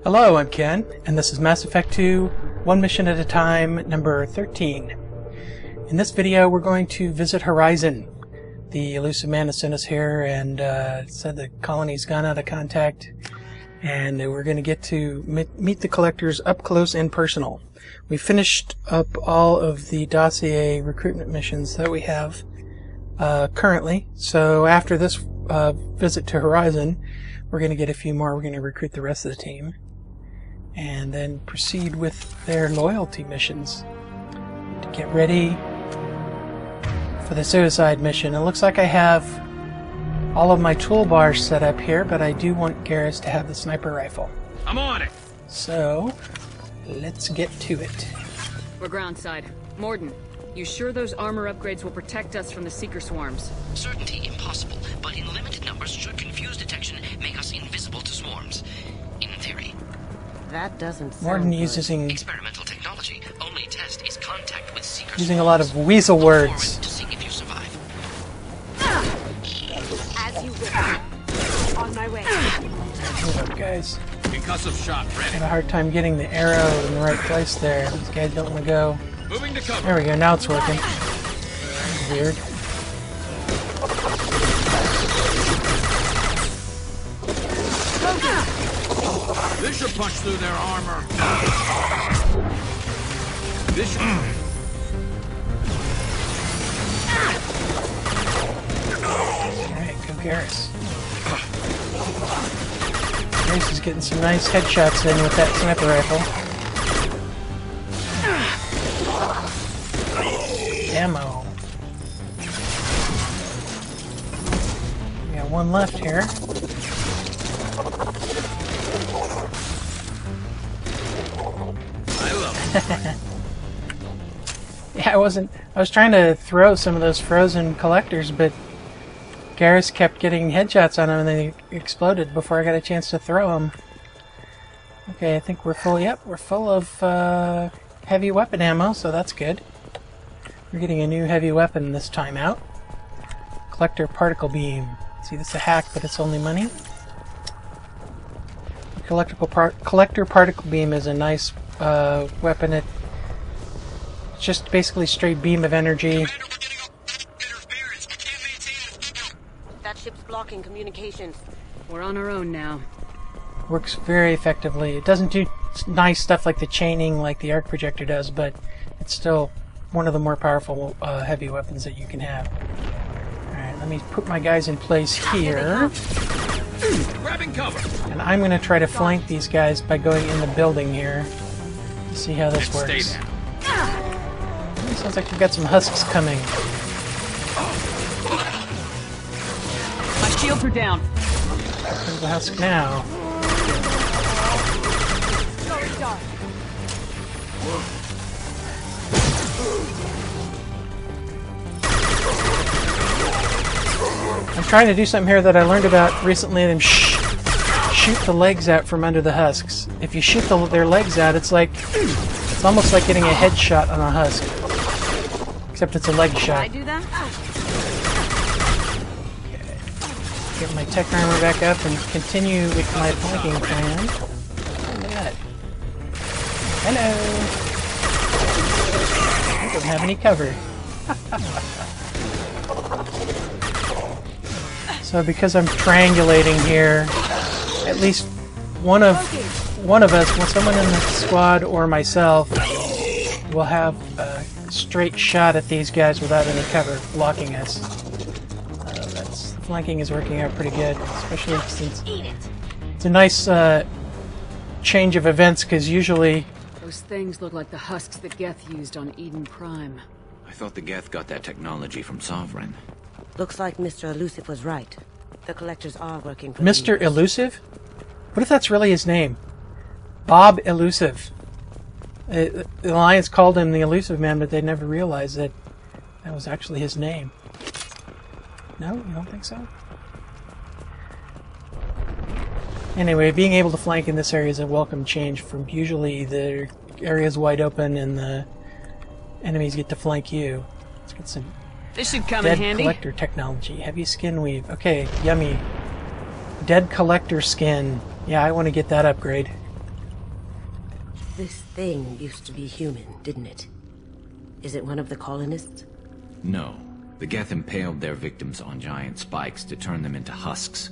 Hello, I'm Ken, and this is Mass Effect 2, One Mission at a Time, number 13. In this video, we're going to visit Horizon. The elusive man has sent us here and said the colony's gone out of contact, and we're going to get to meet the collectors up close and personal. We finished up all of the dossier recruitment missions that we have currently, so after this visit to Horizon, we're going to get a few more. We're going to recruit the rest of the team and then proceed with their loyalty missions to get ready for the suicide mission. It looks like I have all of my toolbars set up here, but I do want Garrus to have the sniper rifle. I'm on it! So, let's get to it. We're groundside. Morden, you sure those armor upgrades will protect us from the Seeker swarms? Certainty impossible, but in limited numbers should confuse detection, make us invisible to swarms. In theory. That doesn't sound Morden good. using Experimental technology. Only test is contact with Seeker using a lot of weasel words. To see if you survive. As you wish. On my way. Hold up, guys. Concussive shot I ready. have a hard time getting the arrow in the right place there. These guys don't want to go. Moving to cover. There we go, now it's working. Weird. This should punch through their armor. This should... Alright, go Garrus. Garrus is getting some nice headshots in with that sniper rifle. Ammo. We got one left here. I love it. Yeah, I was trying to throw some of those frozen collectors, but Garrus kept getting headshots on them and they exploded before I got a chance to throw them. Okay, I think we're full. Yep, we're full of heavy weapon ammo, so that's good. We're getting a new heavy weapon this time out. Collector Particle Beam. See, this is a hack, but it's only money. The Collector Particle Beam is a nice weapon. It's just basically straight beam of energy. That ship's blocking communications. We're on our own now. Works very effectively. It doesn't do nice stuff like the chaining like the arc projector does, but it's still one of the more powerful heavy weapons that you can have. Alright, let me put my guys in place here. Grabbing cover. And I'm going to try to flank these guys by going in the building here. See how this Stay works. down. Sounds like we've got some husks coming. My shields are down. There's the husk now. I'm trying to do something here that I learned about recently. Them shoot the legs out from under the husks. If you shoot their legs out, it's almost like getting a headshot on a husk, except it's a leg Can shot. I do that? Get my tech armor back up and continue with my flanking plan. Look at that. Hello. I don't have any cover. So because I'm triangulating here, at least one of us, someone in the squad or myself, will have a straight shot at these guys without any cover blocking us. Flanking is working out pretty good, especially since it's a nice change of events, because usually... Those things look like the husks that Geth used on Eden Prime. I thought the Geth got that technology from Sovereign. Looks like Mr. Elusive was right. The collectors are working for Mr. the Elusive? What if that's really his name? Bob Elusive. The Alliance called him the Elusive Man, but they never realized that that was actually his name. No? You don't think so? Anyway, being able to flank in this area is a welcome change from usually the area's wide open and the enemies get to flank you. Let's get some This should come dead in handy. collector technology. Heavy skin weave. Okay, yummy. Dead collector skin. Yeah, I want to get that upgrade. This thing used to be human, didn't it? Is it one of the colonists? No. The Geth impaled their victims on giant spikes to turn them into husks.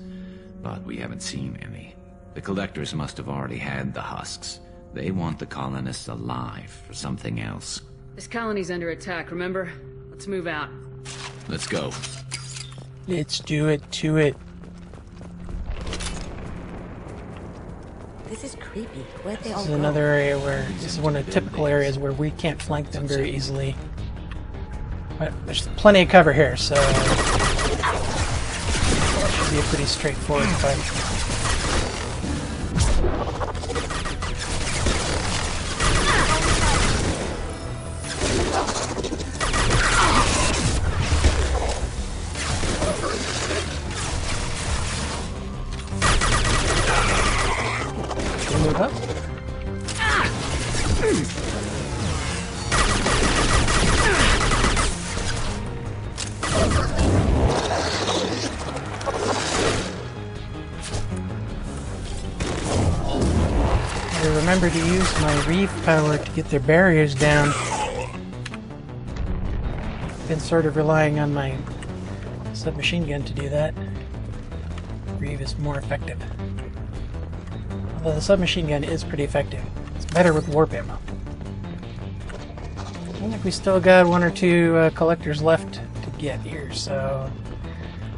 But we haven't seen any. The collectors must have already had the husks. They want the colonists alive for something else. This colony's under attack, remember? Let's move out. Let's go. Let's do it to it. This is creepy. Where'd they all This is go? another area where, this is one of the typical areas where we can't flank them very easily. But there's plenty of cover here, so it should be a pretty straightforward fight. Move up. I remember to use my reef power to get their barriers down. Been sort of relying on my submachine gun to do that. Reeve is more effective. Although the submachine gun is pretty effective. It's better with warp ammo. I think we still got one or two collectors left to get here, so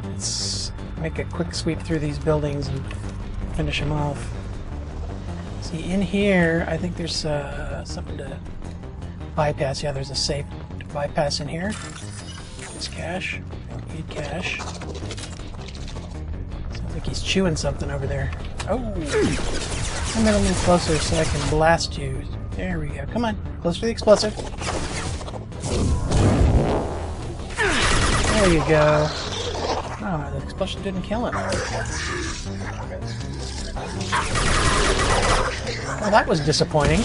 let's make a quick sweep through these buildings and finish them off. See, in here, I think there's something to bypass. Yeah, there's a safe to bypass in here. It's cash. Don't need cash. Sounds like he's chewing something over there. Oh! Come in a little closer so I can blast you. There we go. Come on. Closer to the explosive. There you go. Oh, the explosion didn't kill him. Well, that was disappointing.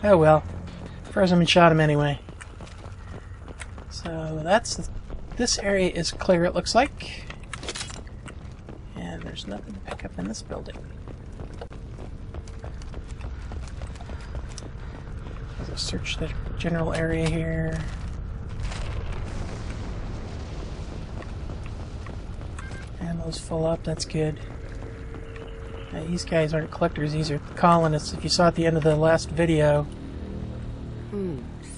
Oh well. Froze him and shot him anyway. So that's... This area is clear, it looks like. And there's nothing to pick up in this building. Let's search the general area here. Ammo's full up, that's good. Now, these guys aren't collectors, these are colonists. If you saw at the end of the last video...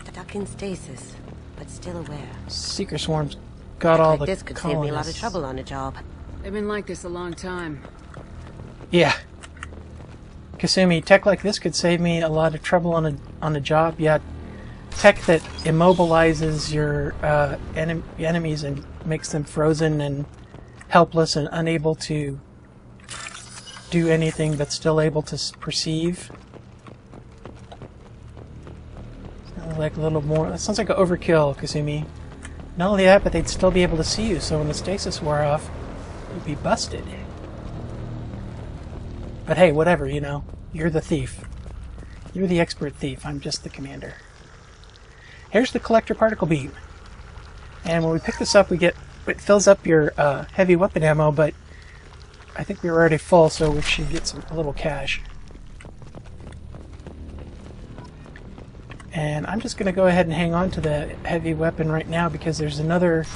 Stuck in stasis, but still aware. Seeker swarms got all the This could save me a lot of colonists. trouble on a job. They've been like this a long time. Yeah. Kasumi, tech like this could save me a lot of trouble on a job. Yeah, tech that immobilizes your enemies and makes them frozen and helpless and unable to do anything but still able to perceive. Sounds like a little more... That sounds like an overkill, Kasumi. Not only that, but they'd still be able to see you, so when the stasis wore off, you'd be busted. But hey, whatever, you know. You're the thief. You're the expert thief. I'm just the commander. Here's the collector particle beam. And when we pick this up, we get... It fills up your heavy weapon ammo, but I think we were already full, so we should get a little cash. And I'm just going to go ahead and hang on to the heavy weapon right now because there's another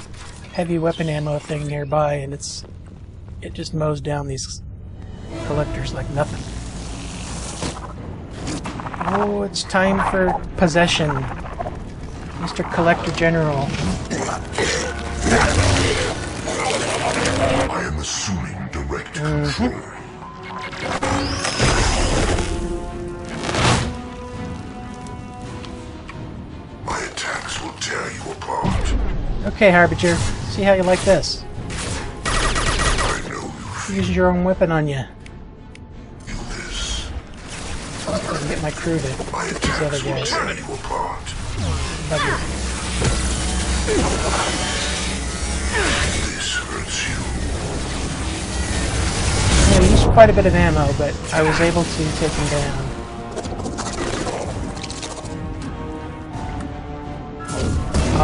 heavy weapon ammo thing nearby, and it just mows down these collectors like nothing. Oh, it's time for possession. Mr. Collector General. I am assuming direct control. My attacks will tear you apart. Okay, Harbinger. See how you like this. I know you Use your own weapon on you. feel this. I can get my crew to My get these other attacks will guys. tear you apart. Love you. This hurts you. Yeah, we used quite a bit of ammo, but I was able to take him down.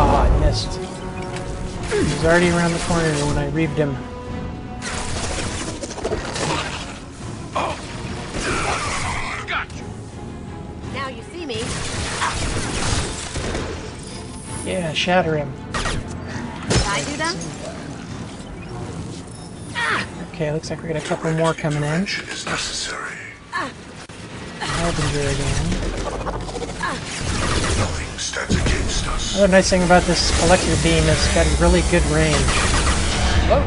Ah, I missed. He was already around the corner when I reeved him. Yeah, shatter him. Can I do that? Okay, looks like we got a couple more coming in. Intervention is necessary. Harbinger again. Nothing stands against us. Another nice thing about this collector beam is it's got a really good range. Whoa!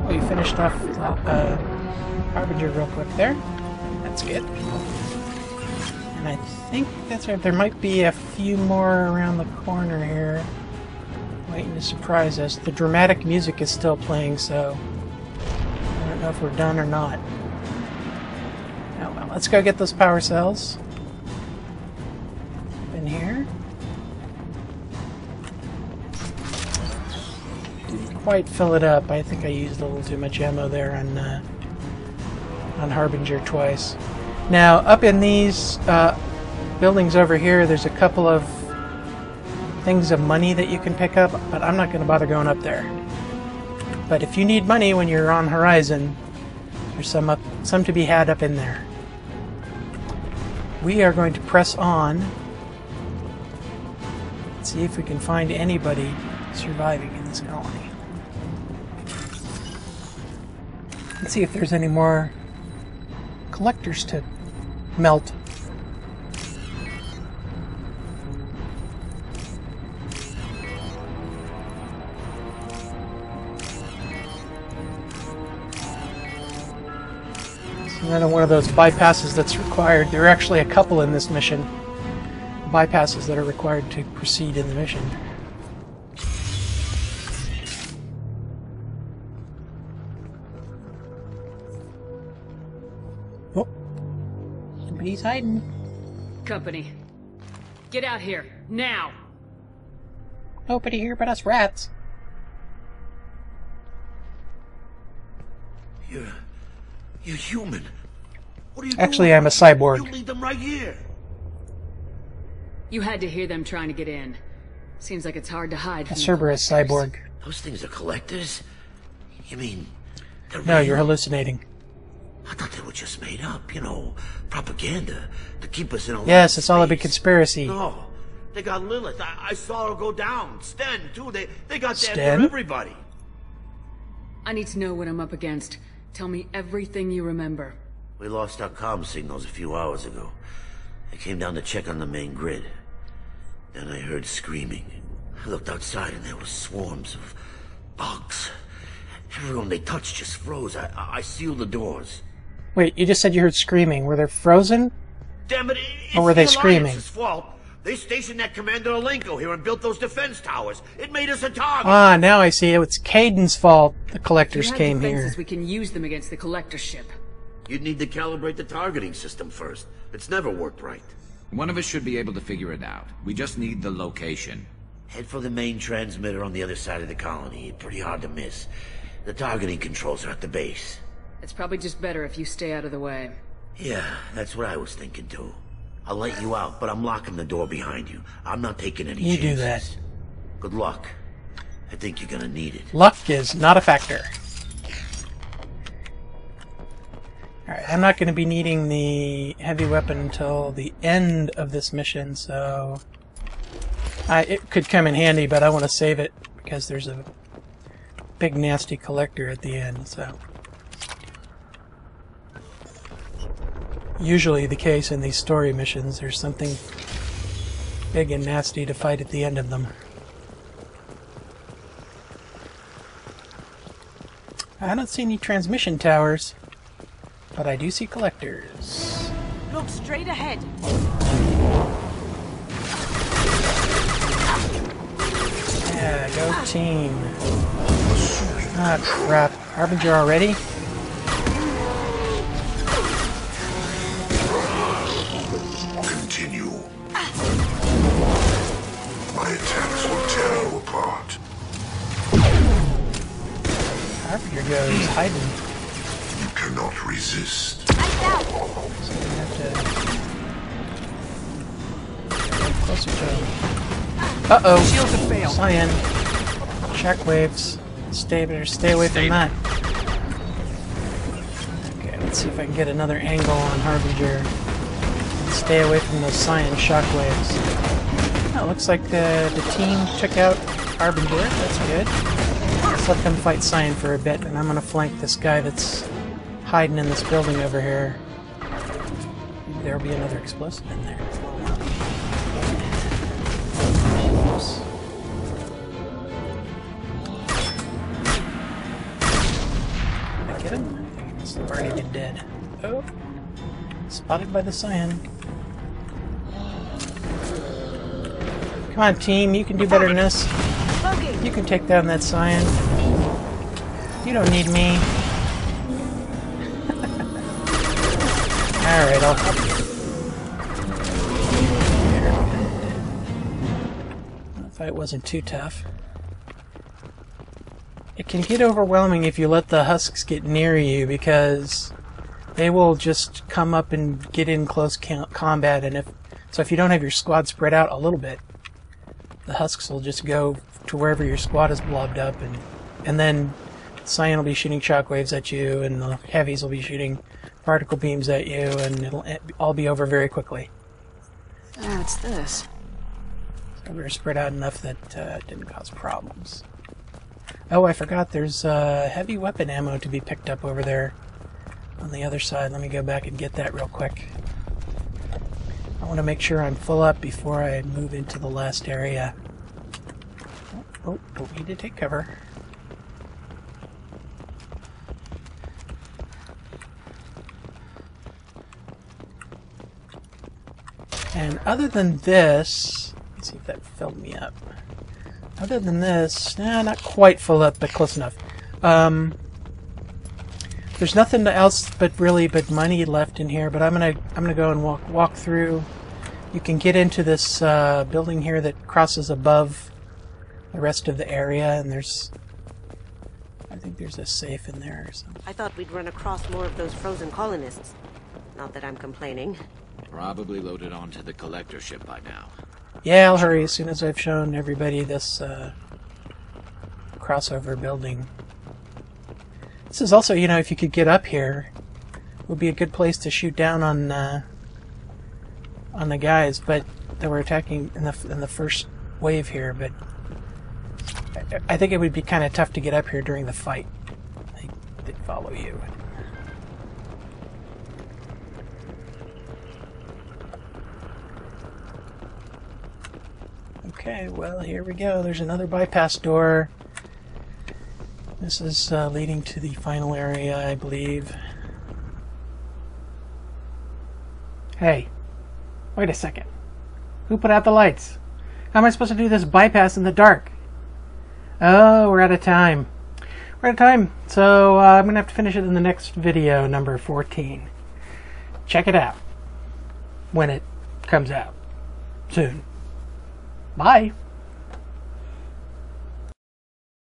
Oh, you finished off Harbinger real quick there. That's good. And I think that's right. There might be a few more around the corner here, waiting to surprise us. The dramatic music is still playing, so I don't know if we're done or not. Oh well, let's go get those power cells. In here. Didn't quite fill it up. I think I used a little too much ammo there on Harbinger twice. Now, up in these buildings over here, there's a couple of things of money that you can pick up, but I'm not going to bother going up there. But if you need money when you're on Horizon, there's some to be had up in there. We are going to press on. Let's see if we can find anybody surviving in this colony. Let's see if there's any more collectors to melt. Another one of those bypasses that's required. There are actually a couple in this mission. Bypasses that are required to proceed in the mission. Oh, somebody's hiding. Company. Get out here, now! Nobody here but us rats. You're human. What are you Actually, doing? I'm a cyborg. You leave them right here. You had to hear them trying to get in. Seems like it's hard to hide A from the Cerberus collectors. cyborg. Those things are collectors? You mean... they're No, real? you're hallucinating. I thought they were just made up, you know, propaganda to keep us in a Yes, it's all a big space. conspiracy. No, they got Lilith. I saw her go down. Sten, too. They got that Sten? for everybody. I need to know what I'm up against. Tell me everything you remember. We lost our comm signals a few hours ago. I came down to check on the main grid. Then I heard screaming. I looked outside and there were swarms of bugs. Everyone they touched just froze. I sealed the doors. Wait, you just said you heard screaming. Were they frozen? Damn it, it's Or were they the screaming? Alliance's fault. They stationed that Commander Alenko here and built those defense towers. It made us a target. Ah, now I see. It's Caden's fault the collectors If you have came defenses, here. we can use them against the collector ship. You'd need to calibrate the targeting system first. It's never worked right. One of us should be able to figure it out. We just need the location. Head for the main transmitter on the other side of the colony. Pretty hard to miss. The targeting controls are at the base. It's probably just better if you stay out of the way. Yeah, that's what I was thinking too. I'll let you out, but I'm locking the door behind you. I'm not taking any You chances. do that. Good luck. I think you're gonna need it. Luck is not a factor. Alright, I'm not going to be needing the heavy weapon until the end of this mission, so... it could come in handy, but I want to save it because there's a big nasty collector at the end, so... Usually the case in these story missions, there's something big and nasty to fight at the end of them. I don't see any transmission towers, but I do see collectors. Look straight ahead. Yeah, go team. Ah, crap. Harbinger already? Continue. My attacks will tear you apart. Harbinger goes hiding. You cannot resist. So we have to get closer to him. Uh-oh. Shields have failed. Cyan. Shockwaves. Stay away from that. Okay, let's see if I can get another angle on Harbinger. stay away from those cyan shockwaves. Oh, it looks like the team took out Harbinger. That's good. Let's let them fight cyan for a bit, and I'm going to flank this guy that's hiding in this building over here. Maybe there'll be another explosive in there. Oops. Did I get him? I think he must have already been dead. Oh. Spotted by the cyan. Come on, team. You can do better than this. You can take down that cyan. You don't need me. Alright, I'll help you. The fight wasn't too tough. It can get overwhelming if you let the husks get near you, because they will just come up and get in close combat, and if you don't have your squad spread out a little bit, the husks will just go to wherever your squad is blobbed up, and then cyan will be shooting shockwaves at you, and the heavies will be shooting particle beams at you, and it'll all be over very quickly. What's this? So we were spread out enough that it didn't cause problems. Oh, I forgot there's heavy weapon ammo to be picked up over there on the other side. Let me go back and get that real quick. I want to make sure I'm full up before I move into the last area. Oh, we did take cover. And other than this, let's see if that filled me up. Other than this, not quite full up, but close enough. There's nothing else but money left in here, but I'm gonna go and walk through. You can get into this building here that crosses above the rest of the area, and I think there's a safe in there or something. I thought we'd run across more of those frozen colonists. Not that I'm complaining. Probably loaded onto the collector ship by now. Yeah, I'll hurry as soon as I've shown everybody this crossover building. This is also, if you could get up here, would be a good place to shoot down on the guys, but that were attacking in the first wave here. But I think it would be kind of tough to get up here during the fight. They'd follow you. Okay, well, here we go. There's another bypass door. This is leading to the final area, I believe. Hey, wait a second. Who put out the lights? How am I supposed to do this bypass in the dark? Oh, we're out of time. We're out of time, so I'm going to have to finish it in the next video, number 14. Check it out when it comes out soon. Bye.